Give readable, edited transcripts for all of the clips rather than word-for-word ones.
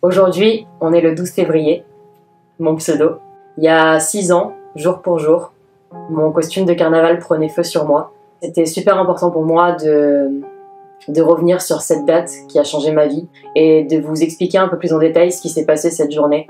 Aujourd'hui, on est le 12 février, mon pseudo. Il y a 6 ans, jour pour jour, mon costume de carnaval prenait feu sur moi. C'était super important pour moi de revenir sur cette date qui a changé ma vie et de vous expliquer un peu plus en détail ce qui s'est passé cette journée.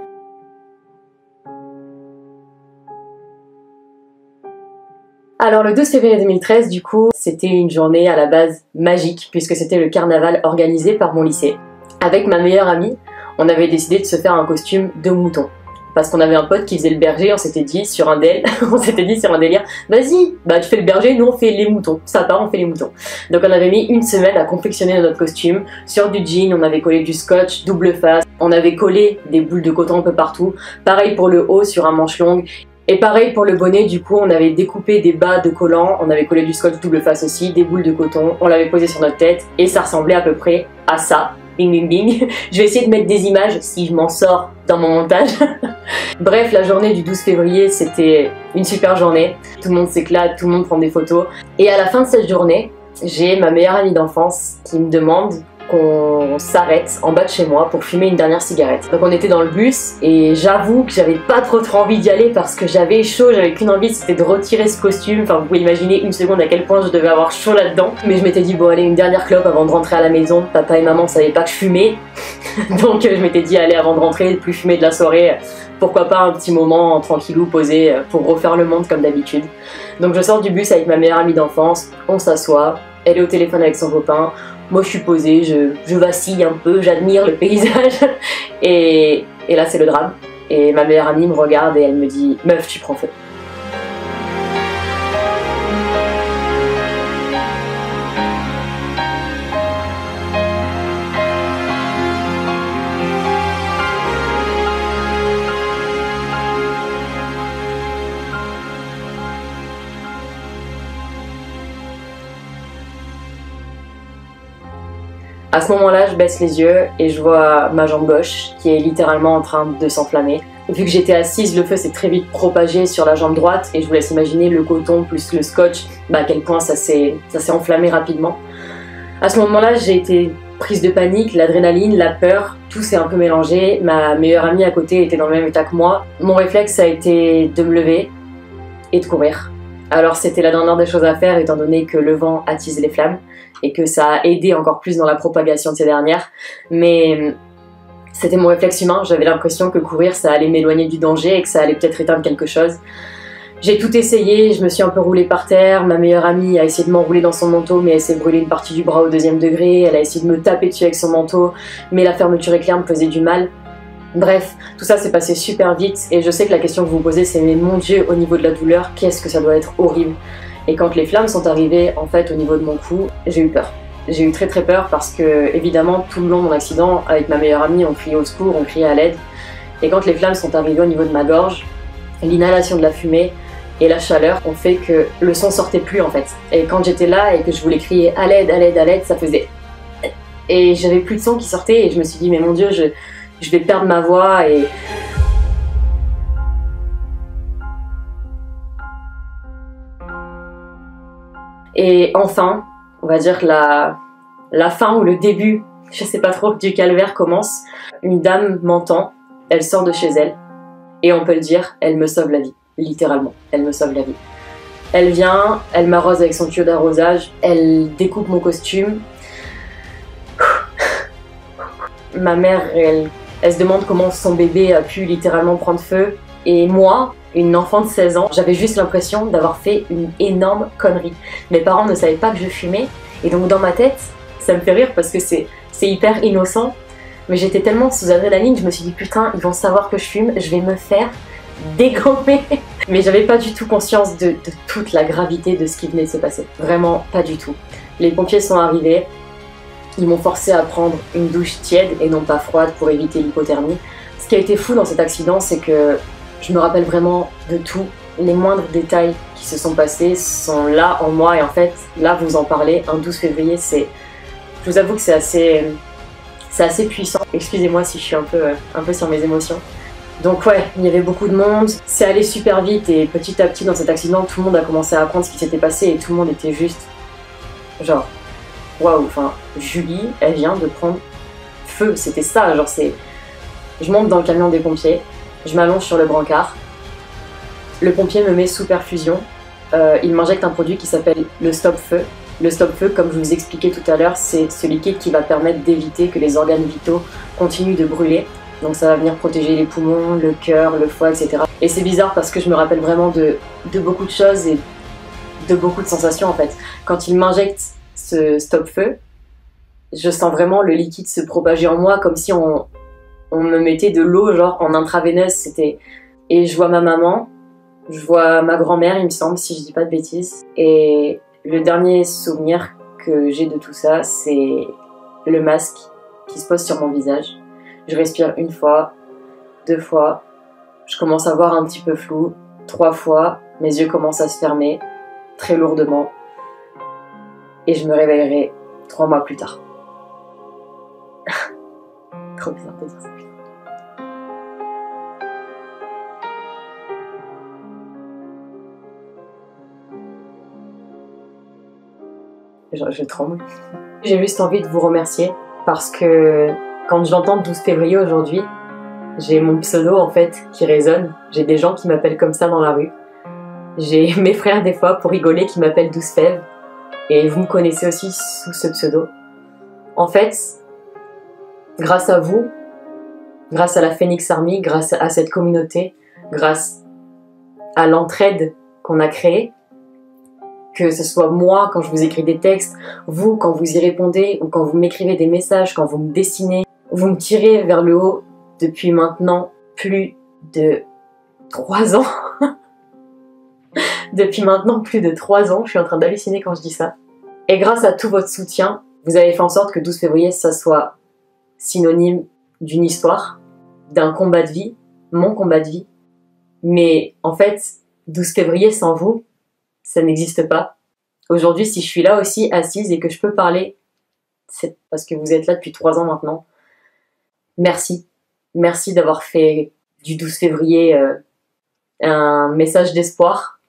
Alors le 12 février 2013, du coup, c'était une journée à la base magique puisque c'était le carnaval organisé par mon lycée. Avec ma meilleure amie, on avait décidé de se faire un costume de mouton. Parce qu'on avait un pote qui faisait le berger, on s'était dit sur un délire, vas-y, bah tu fais le berger, nous on fait les moutons. Ça part, on fait les moutons. Donc on avait mis une semaine à confectionner notre costume. Sur du jean, on avait collé du scotch double face, on avait collé des boules de coton un peu partout. Pareil pour le haut sur un manche longue. Et pareil pour le bonnet, du coup on avait découpé des bas de collants, on avait collé du scotch double face aussi, des boules de coton, on l'avait posé sur notre tête et ça ressemblait à peu près à ça. Bing bing bing. Je vais essayer de mettre des images si je m'en sors dans mon montage. Bref, la journée du 12 février, c'était une super journée. Tout le monde s'éclate, tout le monde prend des photos. Et à la fin de cette journée, j'ai ma meilleure amie d'enfance qui me demande qu'on s'arrête en bas de chez moi pour fumer une dernière cigarette. Donc on était dans le bus et j'avoue que j'avais pas trop envie d'y aller parce que j'avais chaud, j'avais qu'une envie, c'était de retirer ce costume. Enfin vous pouvez imaginer une seconde à quel point je devais avoir chaud là-dedans. Mais je m'étais dit bon allez, une dernière clope avant de rentrer à la maison. Papa et maman savaient pas que je fumais. Donc je m'étais dit allez, avant de rentrer, de plus fumer de la soirée, pourquoi pas un petit moment tranquillou posé pour refaire le monde comme d'habitude. Donc je sors du bus avec ma meilleure amie d'enfance, on s'assoit, elle est au téléphone avec son copain. Moi je suis posée, je vacille un peu, j'admire le paysage et là c'est le drame. Et ma meilleure amie me regarde et elle me dit « Meuf, tu prends feu ». À ce moment-là, je baisse les yeux et je vois ma jambe gauche qui est littéralement en train de s'enflammer. Vu que j'étais assise, le feu s'est très vite propagé sur la jambe droite et je vous laisse imaginer le coton plus le scotch, à quel point ça s'est enflammé rapidement. À ce moment-là, j'ai été prise de panique, l'adrénaline, la peur, tout s'est un peu mélangé. Ma meilleure amie à côté était dans le même état que moi. Mon réflexe a été de me lever et de courir. Alors c'était la dernière des choses à faire étant donné que le vent attise les flammes et que ça a aidé encore plus dans la propagation de ces dernières. Mais c'était mon réflexe humain, j'avais l'impression que courir ça allait m'éloigner du danger et que ça allait peut-être éteindre quelque chose. J'ai tout essayé, je me suis un peu roulée par terre, ma meilleure amie a essayé de m'enrouler dans son manteau mais elle s'est brûlée une partie du bras au 2e degré, elle a essayé de me taper dessus avec son manteau mais la fermeture éclair me faisait du mal. Bref, tout ça s'est passé super vite et je sais que la question que vous vous posez c'est mais mon Dieu, au niveau de la douleur, qu'est-ce que ça doit être horrible. Et quand les flammes sont arrivées en fait au niveau de mon cou, j'ai eu peur. J'ai eu très peur parce que évidemment tout le long de mon accident avec ma meilleure amie on criait au secours, on criait à l'aide. Et quand les flammes sont arrivées au niveau de ma gorge, l'inhalation de la fumée et la chaleur ont fait que le son sortait plus en fait. Et quand j'étais là et que je voulais crier à l'aide, à l'aide, à l'aide, ça faisait... Et j'avais plus de son qui sortait et je me suis dit mais mon Dieu, je vais perdre ma voix et... Et enfin, on va dire la fin ou le début, je sais pas trop, du calvaire commence. Une dame m'entend, elle sort de chez elle, et on peut le dire, elle me sauve la vie, littéralement, elle me sauve la vie. Elle vient, elle m'arrose avec son tuyau d'arrosage, elle découpe mon costume. Ma mère, elle se demande comment son bébé a pu littéralement prendre feu, et moi, une enfant de 16 ans, j'avais juste l'impression d'avoir fait une énorme connerie. Mes parents ne savaient pas que je fumais, et donc dans ma tête, ça me fait rire parce que c'est hyper innocent, mais j'étais tellement sous adrénaline, je me suis dit putain, ils vont savoir que je fume, je vais me faire dégommer. Mais j'avais pas du tout conscience de toute la gravité de ce qui venait de se passer. Vraiment pas du tout. Les pompiers sont arrivés, ils m'ont forcé à prendre une douche tiède et non pas froide pour éviter l'hypothermie. Ce qui a été fou dans cet accident, c'est que je me rappelle vraiment de tout. Les moindres détails qui se sont passés sont là en moi et en fait, là vous en parlez, un 12 février, c'est... Je vous avoue que c'est assez puissant. Excusez-moi si je suis un peu sur mes émotions. Donc ouais, il y avait beaucoup de monde, c'est allé super vite et petit à petit dans cet accident, tout le monde a commencé à apprendre ce qui s'était passé et tout le monde était juste genre waouh, enfin Julie, elle vient de prendre feu, c'était ça, genre c'est... Je monte dans le camion des pompiers, je m'allonge sur le brancard. Le pompier me met sous perfusion. Il m'injecte un produit qui s'appelle le stop-feu. Le stop-feu, comme je vous expliquais tout à l'heure, c'est ce liquide qui va permettre d'éviter que les organes vitaux continuent de brûler. Donc ça va venir protéger les poumons, le cœur, le foie, etc. Et c'est bizarre parce que je me rappelle vraiment de beaucoup de choses et de beaucoup de sensations en fait. Quand il m'injecte ce stop-feu, je sens vraiment le liquide se propager en moi comme si on me mettait de l'eau genre en intraveineuse. Et je vois ma maman, je vois ma grand-mère il me semble, si je dis pas de bêtises. Et le dernier souvenir que j'ai de tout ça, c'est le masque qui se pose sur mon visage. Je respire une fois, 2 fois, je commence à voir un petit peu flou, 3 fois, mes yeux commencent à se fermer, très lourdement, et je me réveillerai 3 mois plus tard. Trop bizarre de dire ça. Je tremble. J'ai juste envie de vous remercier parce que quand j'entends 12 février aujourd'hui, j'ai mon pseudo en fait qui résonne. J'ai des gens qui m'appellent comme ça dans la rue. J'ai mes frères des fois pour rigoler qui m'appellent 12 Fèves. Et vous me connaissez aussi sous ce pseudo. En fait, grâce à vous, grâce à la Phoenix Army, grâce à cette communauté, grâce à l'entraide qu'on a créée, que ce soit moi quand je vous écris des textes, vous quand vous y répondez, ou quand vous m'écrivez des messages, quand vous me dessinez, vous me tirez vers le haut depuis maintenant plus de 3 ans. Depuis maintenant plus de 3 ans, je suis en train d'halluciner quand je dis ça. Et grâce à tout votre soutien, vous avez fait en sorte que 12 février, ça soit synonyme d'une histoire, d'un combat de vie, mon combat de vie. Mais en fait, 12 février sans vous, ça n'existe pas. Aujourd'hui, si je suis là aussi assise et que je peux parler, c'est parce que vous êtes là depuis 3 ans maintenant. Merci. Merci d'avoir fait du 12 février un message d'espoir.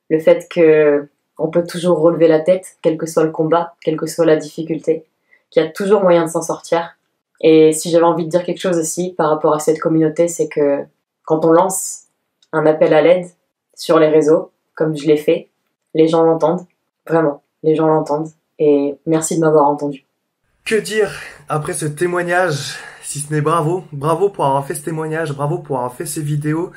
Le fait que on peut toujours relever la tête, quel que soit le combat, quelle que soit la difficulté, qu'il y a toujours moyen de s'en sortir. Et si j'avais envie de dire quelque chose aussi par rapport à cette communauté, c'est que quand on lance un appel à l'aide sur les réseaux, comme je l'ai fait, les gens l'entendent, vraiment, les gens l'entendent. Et merci de m'avoir entendu. Que dire après ce témoignage, si ce n'est bravo. Bravo pour avoir fait ce témoignage, bravo pour avoir fait ces vidéos,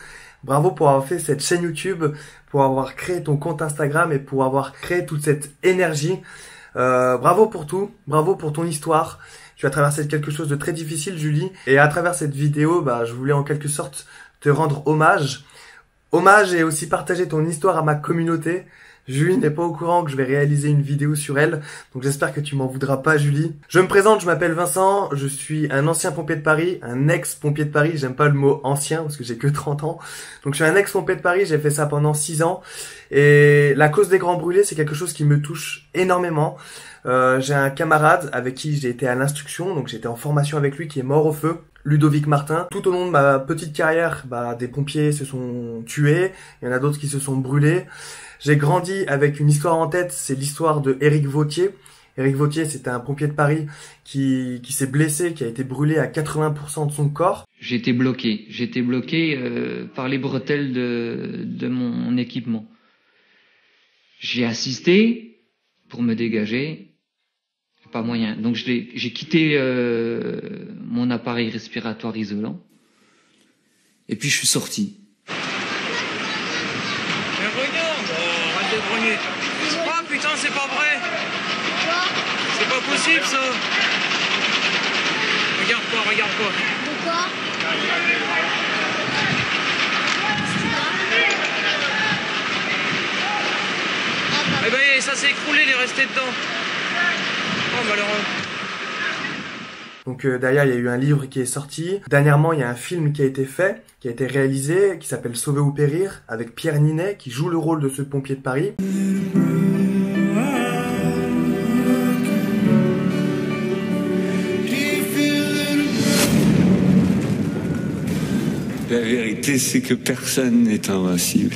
bravo pour avoir fait cette chaîne YouTube, pour avoir créé ton compte Instagram et pour avoir créé toute cette énergie. Bravo pour tout, bravo pour ton histoire. Tu as traversé quelque chose de très difficile, Julie. Et à travers cette vidéo, je voulais en quelque sorte te rendre hommage. Hommage et aussi partager ton histoire à ma communauté. Julie n'est pas au courant que je vais réaliser une vidéo sur elle, donc j'espère que tu m'en voudras pas, Julie. Je me présente, je m'appelle Vincent, je suis un ancien pompier de Paris, un ex-pompier de Paris, j'aime pas le mot ancien parce que j'ai que 30 ans. Donc je suis un ex-pompier de Paris, j'ai fait ça pendant 6 ans, et la cause des grands brûlés, c'est quelque chose qui me touche énormément. J'ai un camarade avec qui j'ai été à l'instruction, donc j'étais en formation avec lui, qui est mort au feu. Ludovic Martin. Tout au long de ma petite carrière, des pompiers se sont tués, il y en a d'autres qui se sont brûlés. J'ai grandi avec une histoire en tête, c'est l'histoire de Éric Vautier. Éric Vautier, c'était un pompier de Paris qui s'est blessé, qui a été brûlé à 80% de son corps. J'étais bloqué par les bretelles de mon équipement. J'ai assisté pour me dégager, pas moyen. Donc j'ai quitté mon appareil respiratoire isolant et puis je suis sorti. Mais regarde, arrête de grogner. Ah putain, c'est pas vrai. C'est pas possible ça. Regarde pas, regarde pas. Pourquoi? Eh ben ça s'est écroulé, il est resté dedans. Oh malheureux. Donc derrière, il y a eu un livre qui est sorti. Dernièrement, il y a un film qui a été fait, qui a été réalisé, qui s'appelle Sauver ou périr, avec Pierre Ninet, qui joue le rôle de ce pompier de Paris. La vérité, c'est que personne n'est invincible.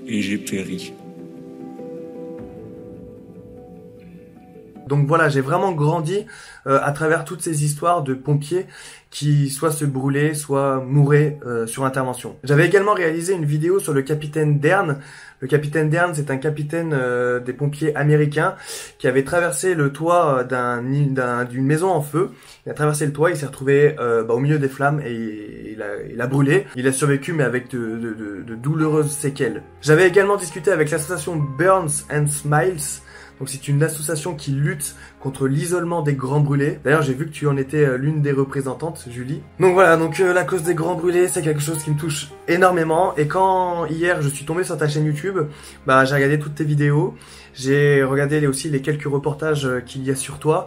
et j'ai péri. Donc voilà, j'ai vraiment grandi à travers toutes ces histoires de pompiers qui soit se brûlaient, soit mouraient sur intervention. J'avais également réalisé une vidéo sur le capitaine Dern. Le capitaine Dern, c'est un capitaine des pompiers américains qui avait traversé le toit d'une maison en feu. Il a traversé le toit, il s'est retrouvé au milieu des flammes et il a brûlé. Il a survécu mais avec de douloureuses séquelles. J'avais également discuté avec l'association Burns and Smiles. Donc c'est une association qui lutte contre l'isolement des grands brûlés. D'ailleurs j'ai vu que tu en étais l'une des représentantes, Julie. Donc voilà, donc la cause des grands brûlés, c'est quelque chose qui me touche énormément. Et quand hier je suis tombé sur ta chaîne YouTube, j'ai regardé toutes tes vidéos. J'ai regardé aussi les quelques reportages qu'il y a sur toi.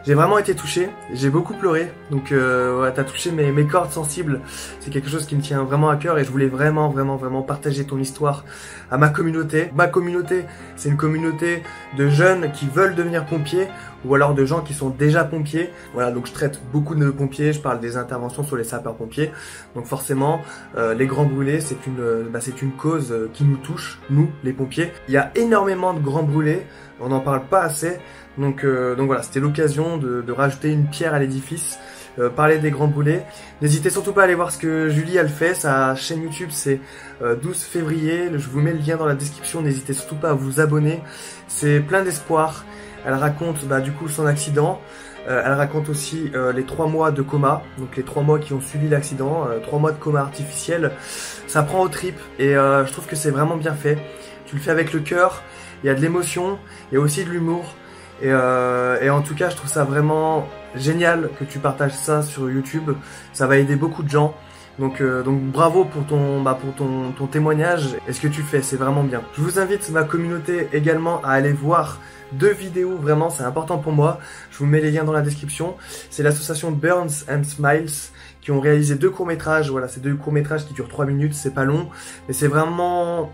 J'ai vraiment été touché, j'ai beaucoup pleuré, donc ouais, t'as touché mes cordes sensibles, c'est quelque chose qui me tient vraiment à cœur et je voulais vraiment partager ton histoire à ma communauté. Ma communauté, c'est une communauté de jeunes qui veulent devenir pompiers ou alors de gens qui sont déjà pompiers. Voilà, donc je traite beaucoup de pompiers, je parle des interventions sur les sapeurs-pompiers, donc forcément les grands brûlés, c'est une cause qui nous touche, nous les pompiers. Il y a énormément de grands brûlés, on n'en parle pas assez. Donc voilà, c'était l'occasion de rajouter une pierre à l'édifice, parler des grands brûlés. N'hésitez surtout pas à aller voir ce que Julie elle fait, sa chaîne YouTube c'est 12 février, je vous mets le lien dans la description, n'hésitez surtout pas à vous abonner, c'est plein d'espoir. Elle raconte du coup son accident, elle raconte aussi les 3 mois de coma, donc les 3 mois qui ont suivi l'accident, 3 mois de coma artificiel, ça prend aux tripes et je trouve que c'est vraiment bien fait. Tu le fais avec le cœur, il y a de l'émotion, il y a aussi de l'humour. Et en tout cas, je trouve ça vraiment génial que tu partages ça sur YouTube. Ça va aider beaucoup de gens. Donc bravo pour ton témoignage. Et ce que tu fais, c'est vraiment bien. Je vous invite, ma communauté, également à aller voir 2 vidéos. Vraiment, c'est important pour moi. Je vous mets les liens dans la description. C'est l'association Burns and Smiles qui ont réalisé 2 courts-métrages. Voilà, c'est 2 courts-métrages qui durent 3 minutes. C'est pas long, mais c'est vraiment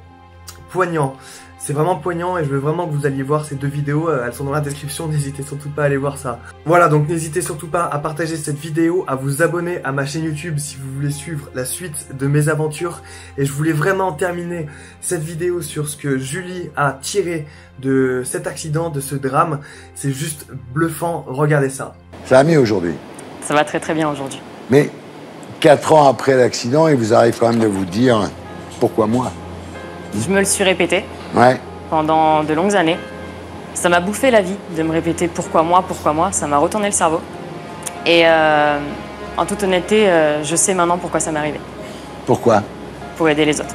poignant. C'est vraiment poignant et je veux vraiment que vous alliez voir ces 2 vidéos, elles sont dans la description, n'hésitez surtout pas à aller voir ça. Voilà, donc n'hésitez surtout pas à partager cette vidéo, à vous abonner à ma chaîne YouTube si vous voulez suivre la suite de mes aventures. Et je voulais vraiment terminer cette vidéo sur ce que Julie a tiré de cet accident, de ce drame. C'est juste bluffant, regardez ça. Ça va mieux aujourd'hui? Ça va très bien aujourd'hui. Mais 4 ans après l'accident, il vous arrive quand même de vous dire « Pourquoi moi ?» Je me le suis répété. Ouais. Pendant de longues années. Ça m'a bouffé la vie de me répéter pourquoi moi, ça m'a retourné le cerveau. Et en toute honnêteté, je sais maintenant pourquoi ça m'est arrivé. Pourquoi? Pour aider les autres.